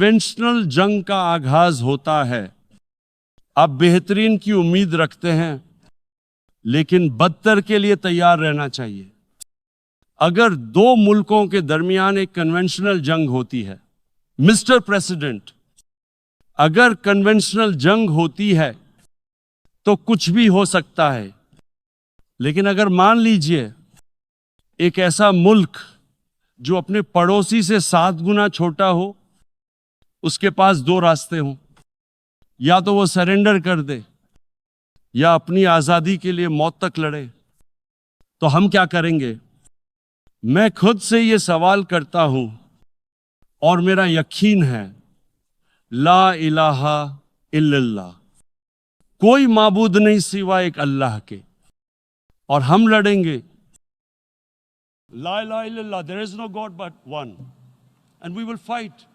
Conventional जंग का आगाज होता है। आप बेहतरीन की उम्मीद रखते हैं, लेकिन बदतर के लिए तैयार रहना चाहिए। अगर दो मुल्कों के दरमियान एक कन्वेंशनल जंग होती है, मिस्टर प्रेसिडेंट, अगर कन्वेंशनल जंग होती है तो कुछ भी हो सकता है। लेकिन अगर मान लीजिए एक ऐसा मुल्क जो अपने पड़ोसी से 7 गुना छोटा हो, उसके पास दो रास्ते हों, या तो वो सरेंडर कर दे या अपनी आजादी के लिए मौत तक लड़े, तो हम क्या करेंगे? मैं खुद से ये सवाल करता हूं और मेरा यकीन है, ला इलाहा इल्लल्लाह, कोई माबूद नहीं सिवा एक अल्लाह के, और हम लड़ेंगे ला इलाहा इल्लल्लाह, there is no god but one, and we will fight.